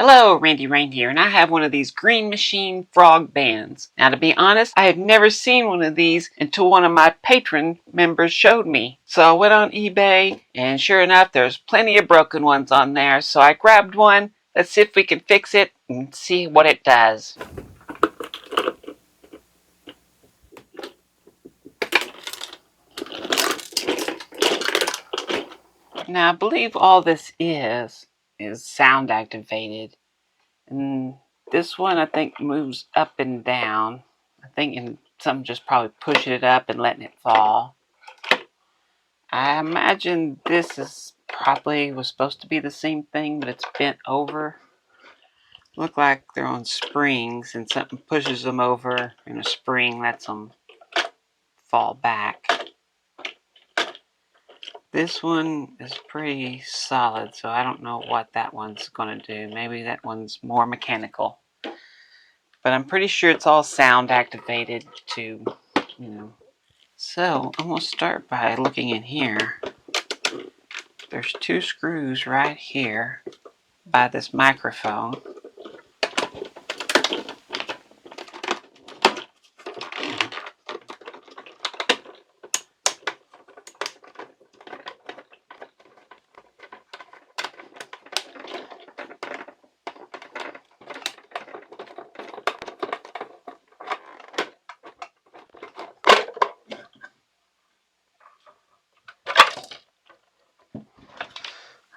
Hello, Randy Rain here, and I have one of these green machine frog bands. Now, to be honest, I had never seen one of these until one of my patron members showed me. So I went on eBay, and sure enough, there's plenty of broken ones on there. So I grabbed one. Let's see if we can fix it and see what it does. Now, I believe all this is sound activated. And this one, I think, moves up and down. I think some just probably pushing it up and letting it fall. I imagine this is probably was supposed to be the same thing, but it's bent over. Look like they're on springs, and something pushes them over, and a spring lets them fall back. This one is pretty solid, so I don't know what that one's going to do. Maybe that one's more mechanical. But I'm pretty sure it's all sound activated too, So I'm going to start by looking in here. There's two screws right here by this microphone.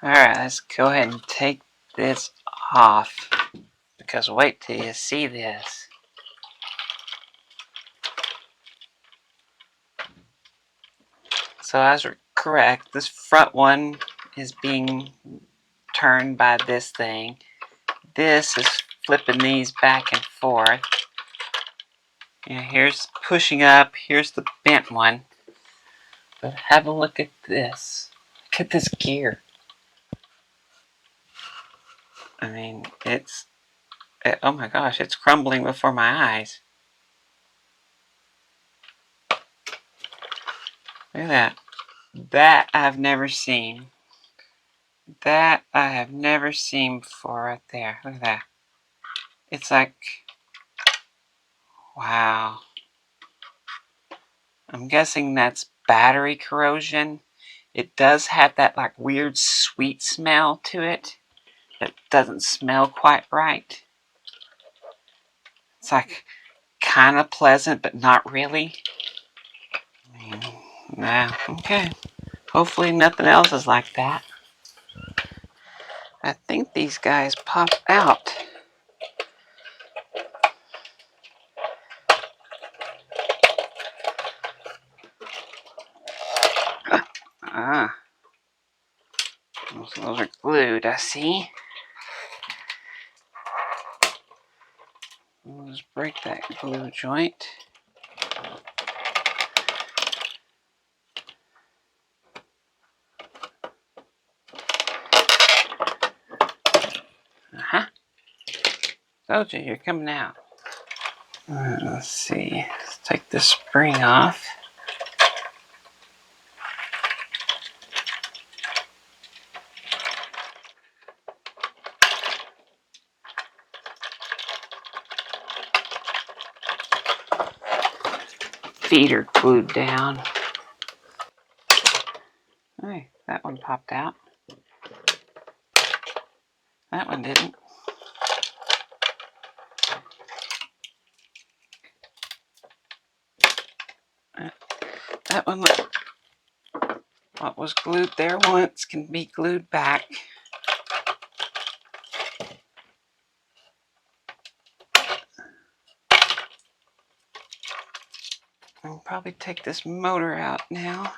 Alright, let's go ahead and take this off, because wait till you see this. So I was correct, this front one is being turned by this thing. This is flipping these back and forth. Here's pushing up, here's the bent one. But have a look at this. Look at this gear. I mean, oh my gosh, it's crumbling before my eyes. Look at that. That I've never seen. That I have never seen before right there. Look at that. It's like, wow. I'm guessing that's battery corrosion. It does have that like weird sweet smell to it. It doesn't smell quite right. It's like kind of pleasant, but not really. Nah, okay. Hopefully nothing else is like that. I think these guys pop out. Ah. Those are glued, I see. We'll just break that glue joint. Told you, you're coming out. Let's see. Let's take this spring off. Feet are glued down. Hey, that one popped out. That one didn't. That one, what was glued there once can be glued back. I'll probably take this motor out now.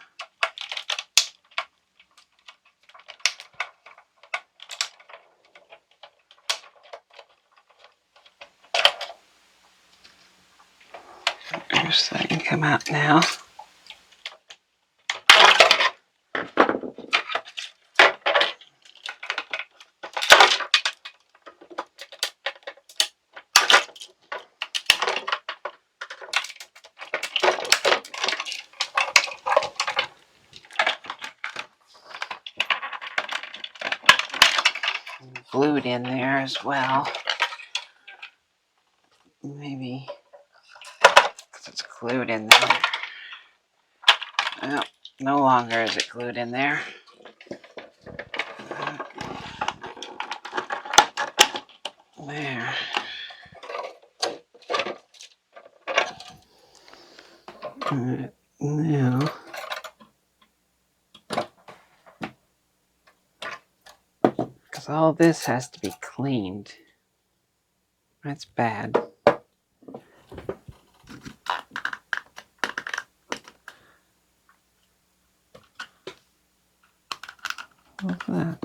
There's that can come out now. glued in there as well. Maybe because it's glued in there. Well, no longer is it glued in there. There. Alright, now because all this has to be cleaned. That's bad. What's that?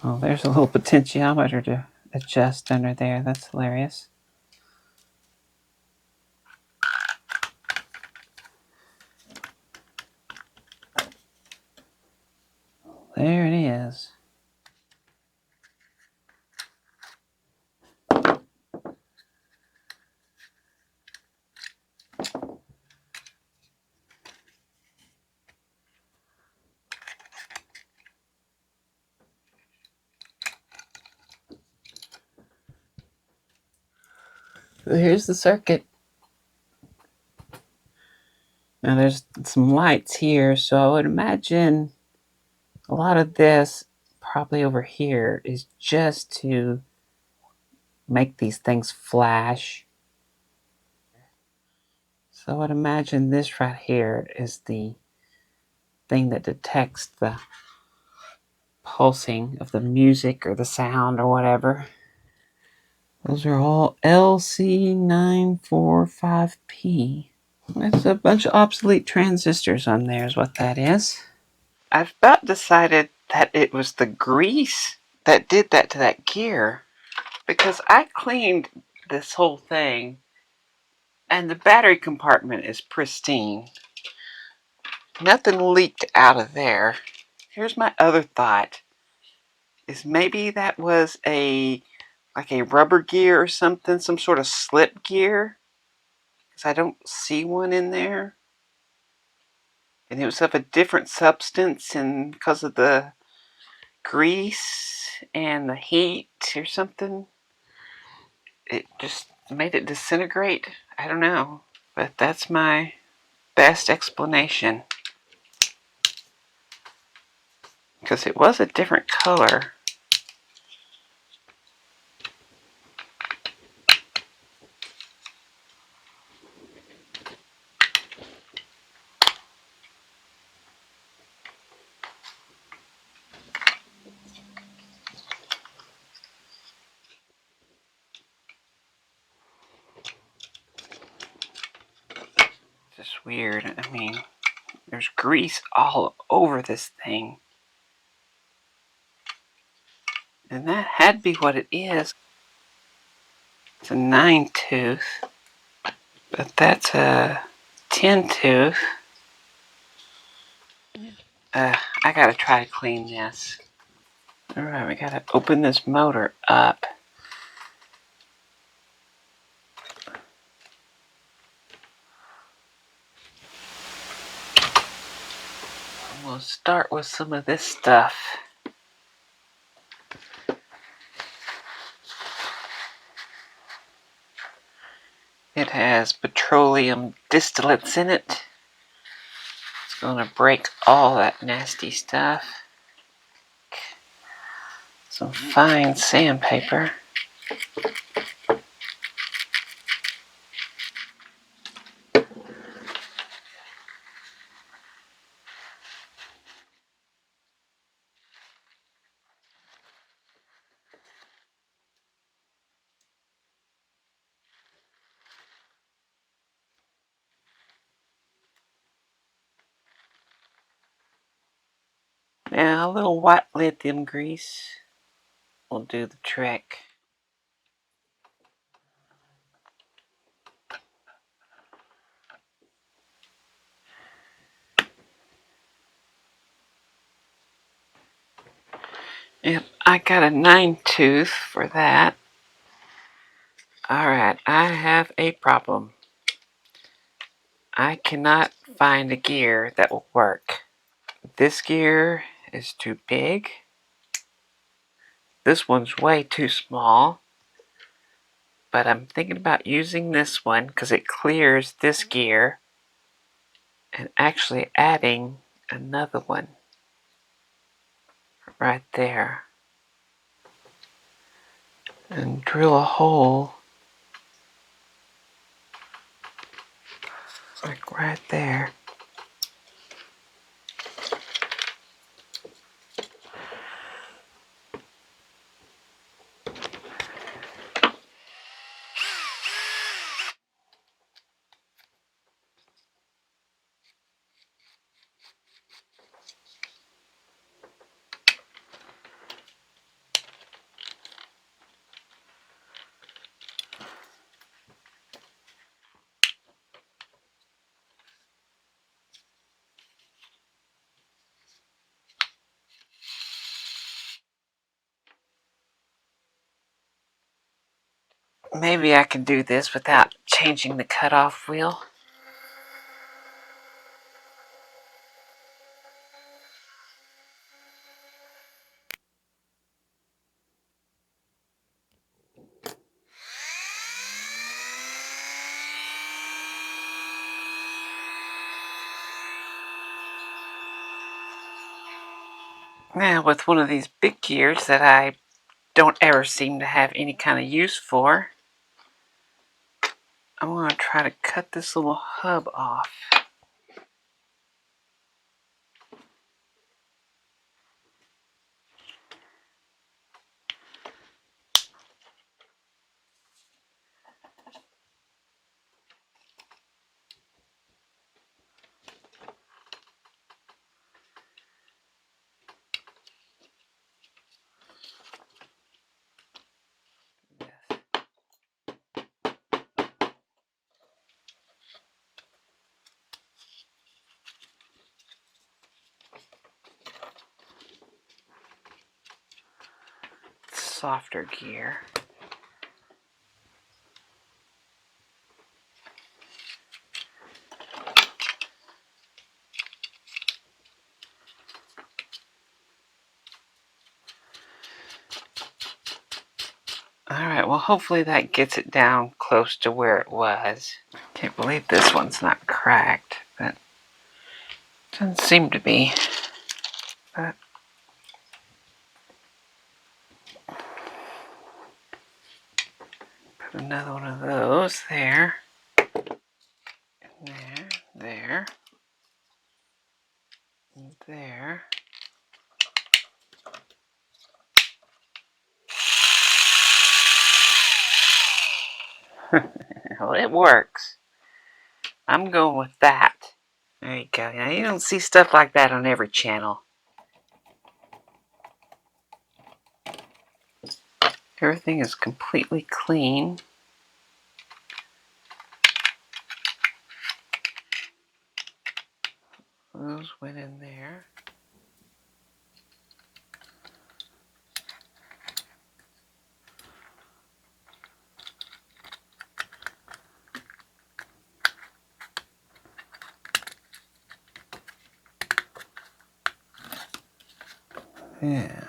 Oh, there's a little potentiometer to adjust under there. That's hilarious. There it is. So here's the circuit. Now there's some lights here, so I would imagine a lot of this probably over here is just to make these things flash. So I would imagine this right here is the thing that detects the pulsing of the music or the sound or whatever. Those are all LC945P. There's a bunch of obsolete transistors on there is what that is. I've about decided that it was the grease that did that to that gear, because I cleaned this whole thing and the battery compartment is pristine. Nothing leaked out of there. Here's my other thought, is maybe that was like a rubber gear or something, some sort of slip gear, because I don't see one in there. And it was of a different substance, and because of the grease and the heat or something, it just made it disintegrate. I don't know, but that's my best explanation, because it was a different color. Just weird. I mean, there's grease all over this thing, and that had to be what it is. It's a 9-tooth, but that's a 10-tooth. I gotta try to clean this. Alright, we gotta open this motor up. We'll start with some of this stuff. It has petroleum distillates in it. It's gonna break all that nasty stuff. Some fine sandpaper. Now a little white lithium grease will do the trick. Yep, I got a 9-tooth for that. Alright, I have a problem. I cannot find a gear that will work. This gear is too big. This one's way too small, but I'm thinking about using this one because it clears this gear and actually adding another one right there and drill a hole like right there. Maybe I can do this without changing the cutoff wheel. Now with one of these big gears that I don't ever seem to have any kind of use for, I'm going to try to cut this little hub off. Softer gear. Alright, well hopefully that gets it down close to where it was. Can't believe this one's not cracked, but doesn't seem to be. But put another one of those there. There, there, and there. Well, it works. I'm going with that. There you go. Now, you don't see stuff like that on every channel. Everything is completely clean. Those went in there. Yeah.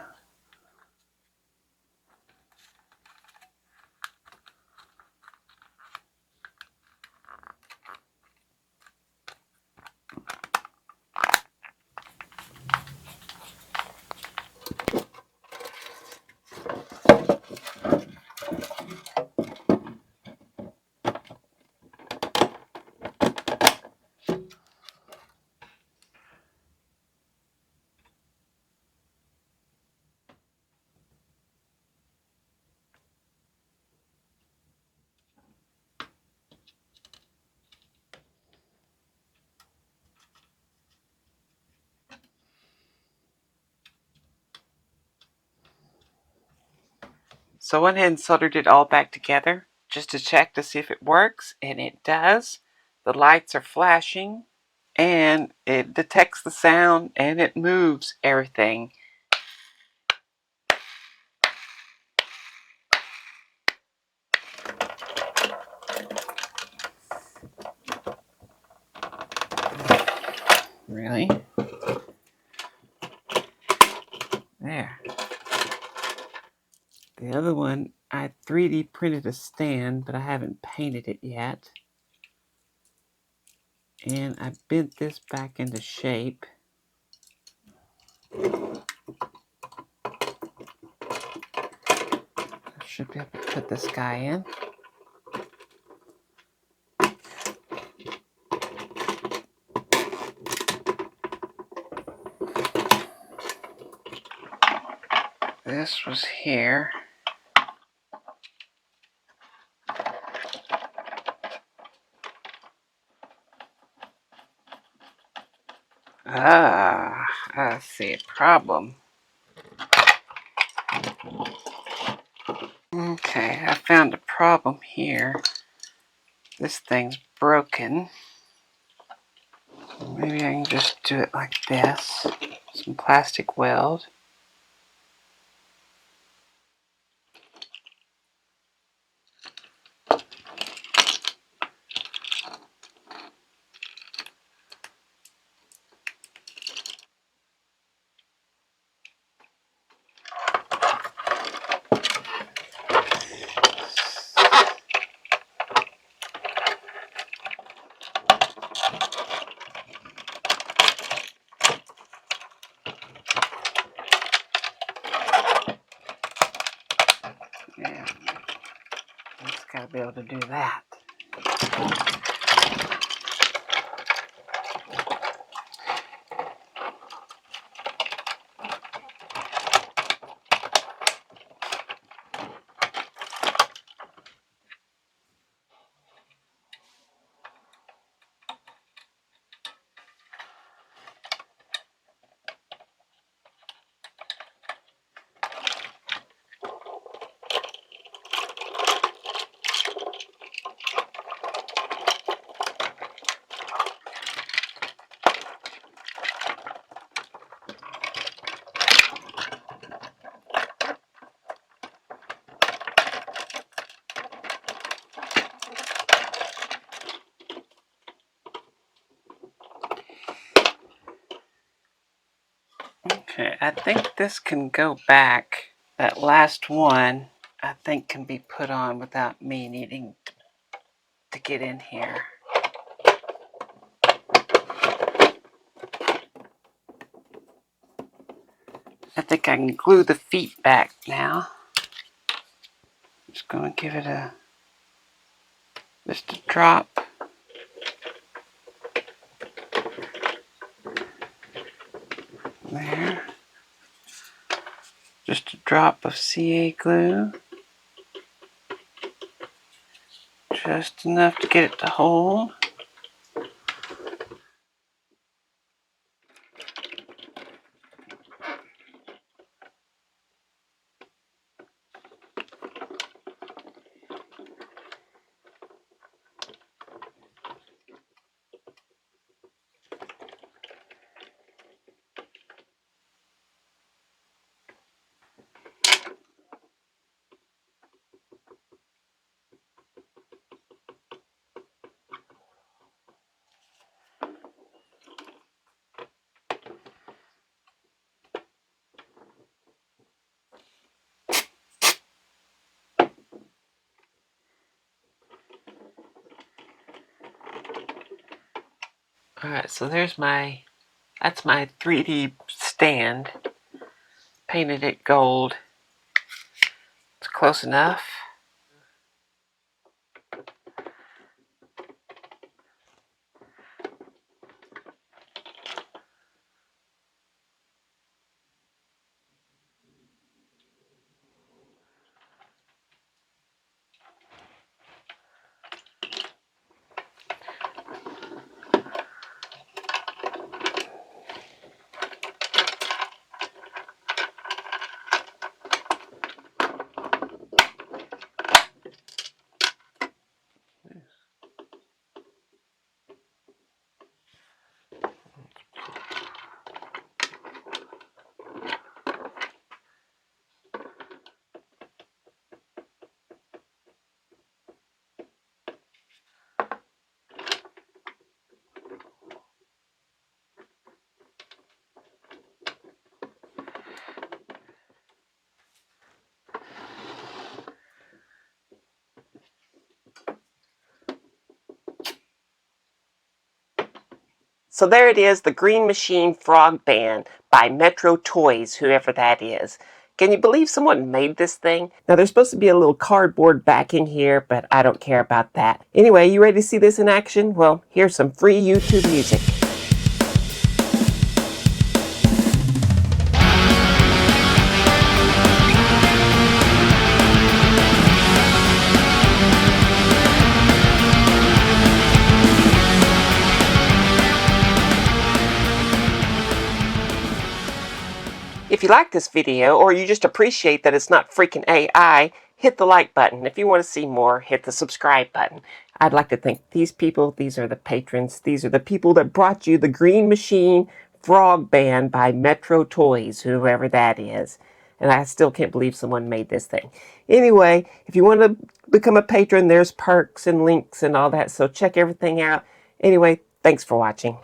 So I went ahead and soldered it all back together just to check to see if it works, and it does. The lights are flashing, and it detects the sound, and it moves everything. Really? There. The other one, I 3D printed a stand, but I haven't painted it yet. And I bent this back into shape. I should be able to put this guy in. This was here. I see a problem. Okay, I found a problem here. This thing's broken. Maybe I can just do it like this. Some plastic weld. Yeah, it's got to be able to do that. Okay, I think this can go back. That last one, I think, can be put on without me needing to get in here. I think I can glue the feet back now. Just going to give it just a drop. There. Just a drop of CA glue. Just enough to get it to hold. Alright, so that's my 3D stand. Painted it gold. It's close enough. So there it is, the Green Machine Frog Band by Metro Toys, whoever that is. Can you believe someone made this thing? Now, there's supposed to be a little cardboard backing here, but I don't care about that. Anyway, you ready to see this in action? Well, here's some free YouTube music. If you like this video, or you just appreciate that it's not freaking AI, hit the like button. If you want to see more, hit the subscribe button. I'd like to thank these people. These are the patrons. These are the people that brought you the Green Machine Frog Band by Metro Toys, whoever that is. And I still can't believe someone made this thing. Anyway, if you want to become a patron, there's perks and links and all that, so check everything out. Anyway, thanks for watching.